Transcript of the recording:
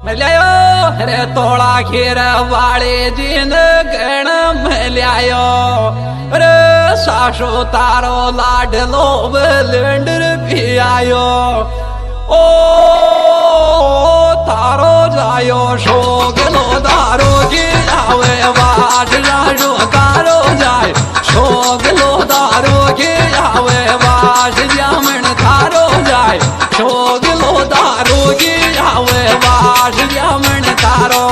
મલ્યાયો રે તોળા ખીર વાળી જીન ગણ મલ્યાયો રે સાસુ તારો લાડલો બલંડર પિયાયો ઓ તારો જાયો શોગલો દારો જી આવે વાટ જાજો તારો જાય શોગલો દારો જી આવે વાટ જામણ તારો જાય શોગલો દારો જી આવે વાટ જામણ તારો